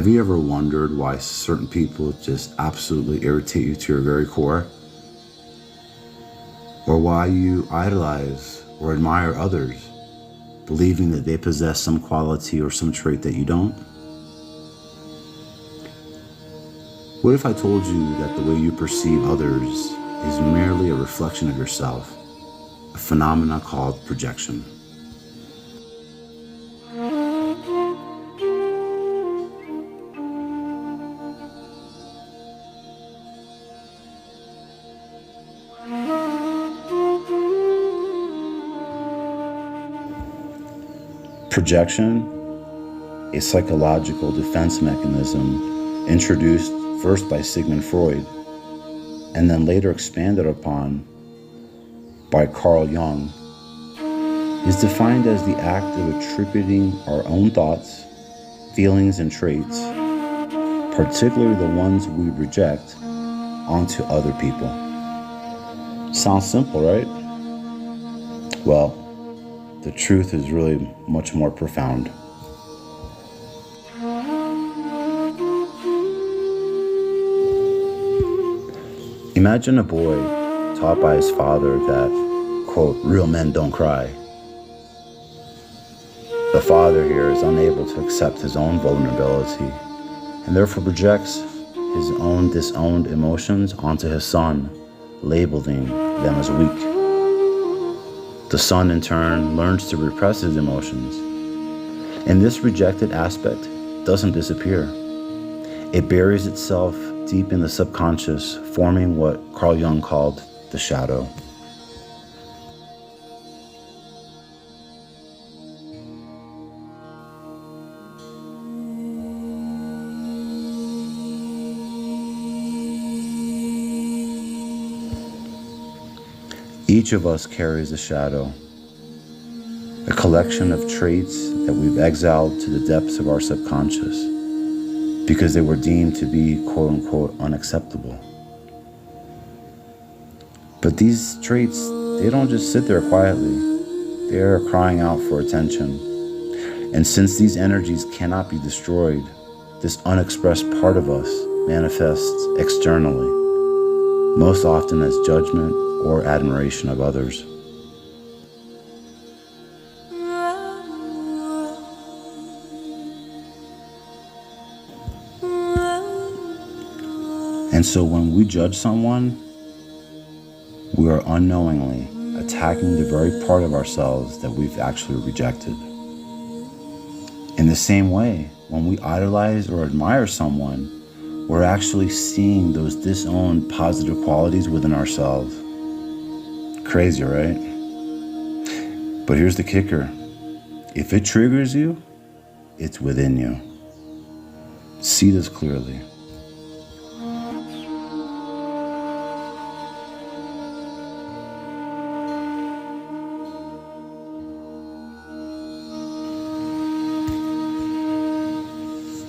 Have you ever wondered why certain people just absolutely irritate you to your very core? Or why you idolize or admire others, believing that they possess some quality or some trait that you don't? What if I told you that the way you perceive others is merely a reflection of yourself, a phenomena called projection? Projection, a psychological defense mechanism introduced first by Sigmund Freud and then later expanded upon by Carl Jung, is defined as the act of attributing our own thoughts, feelings, and traits, particularly the ones we reject, onto other people. Sounds simple, right? Well, the truth is really much more profound. Imagine a boy taught by his father that, quote, real men don't cry. The father here is unable to accept his own vulnerability and therefore projects his own disowned emotions onto his son, labeling them as weak. The son, in turn, learns to repress his emotions. And this rejected aspect doesn't disappear. It buries itself deep in the subconscious, forming what Carl Jung called the shadow. Each of us carries a shadow, a collection of traits that we've exiled to the depths of our subconscious because they were deemed to be, quote-unquote, unacceptable. But these traits, they don't just sit there quietly. They are crying out for attention. And since these energies cannot be destroyed, this unexpressed part of us manifests externally, most often as judgment or admiration of others. And so when we judge someone, we are unknowingly attacking the very part of ourselves that we've actually rejected. In the same way, when we idolize or admire someone, we're actually seeing those disowned positive qualities within ourselves. Crazy, right? But here's the kicker. If it triggers you, it's within you. See this clearly.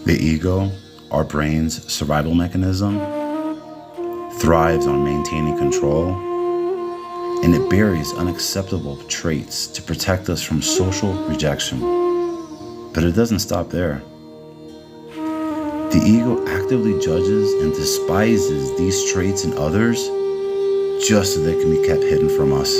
The ego, our brain's survival mechanism, thrives on maintaining control, and it buries unacceptable traits to protect us from social rejection. But it doesn't stop there. The ego actively judges and despises these traits in others just so they can be kept hidden from us.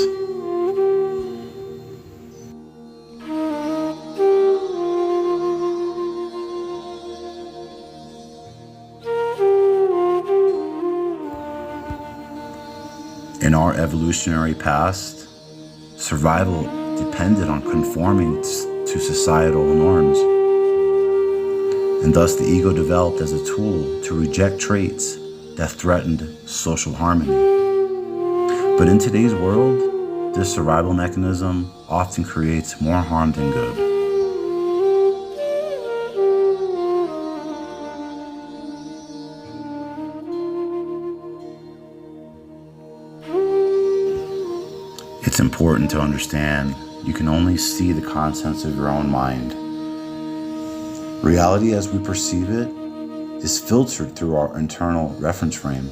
In our evolutionary past, survival depended on conforming to societal norms. And thus the ego developed as a tool to reject traits that threatened social harmony. But in today's world, this survival mechanism often creates more harm than good. It's important to understand you can only see the contents of your own mind. Reality as we perceive it is filtered through our internal reference frame.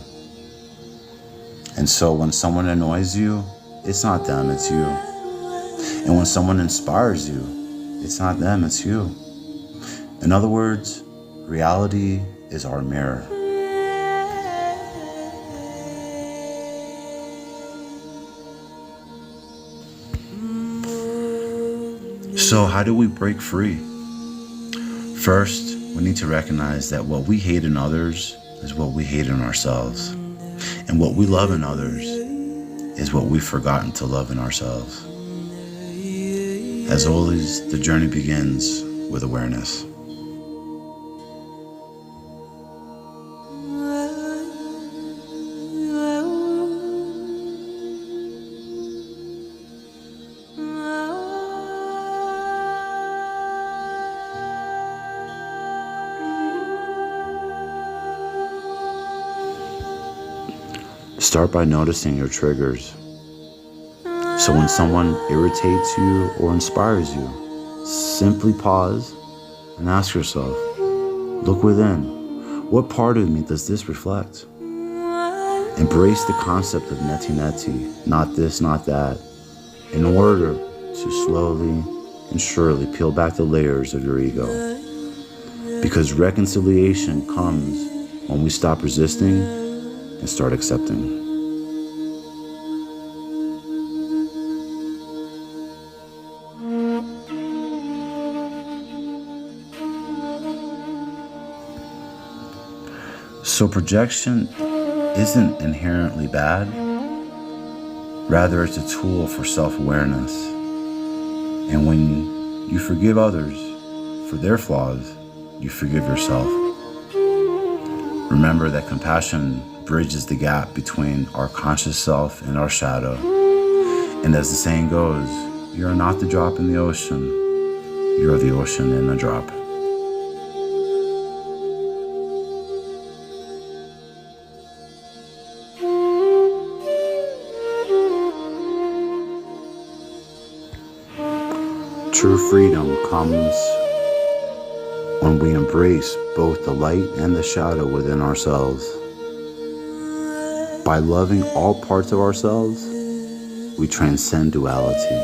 And so when someone annoys you, it's not them, it's you. And when someone inspires you, it's not them, it's you. In other words, Reality is our mirror. So how do we break free? First, we need to recognize that what we hate in others is what we hate in ourselves. And what we love in others is what we've forgotten to love in ourselves. As always, the journey begins with awareness. Start by noticing your triggers. So when someone irritates you or inspires you, simply pause and ask yourself, look within. What part of me does this reflect? Embrace the concept of neti, not this, not that, in order to slowly and surely peel back the layers of your ego. Because reconciliation comes when we stop resisting and start accepting. So projection isn't inherently bad. Rather, it's a tool for self-awareness. And when you forgive others for their flaws, you forgive yourself. Remember that compassion bridges the gap between our conscious self and our shadow. And as the saying goes, you are not the drop in the ocean, you are the ocean in a drop. True freedom comes when we embrace both the light and the shadow within ourselves. By loving all parts of ourselves, we transcend duality.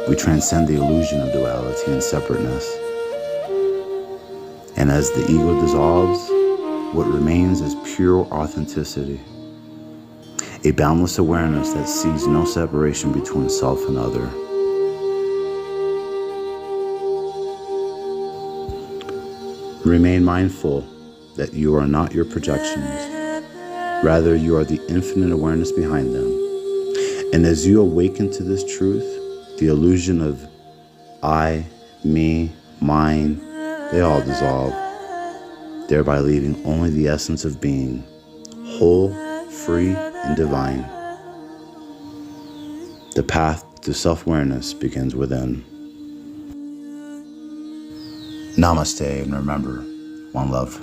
We transcend the illusion of duality and separateness. And as the ego dissolves, what remains is pure authenticity, a boundless awareness that sees no separation between self and other. Remain mindful that you are not your projections. Rather, you are the infinite awareness behind them. And as you awaken to this truth, the illusion of I, me, mine, they all dissolve, thereby leaving only the essence of being, whole, free, and divine. The path to self-awareness begins within. Namaste, and remember, one love.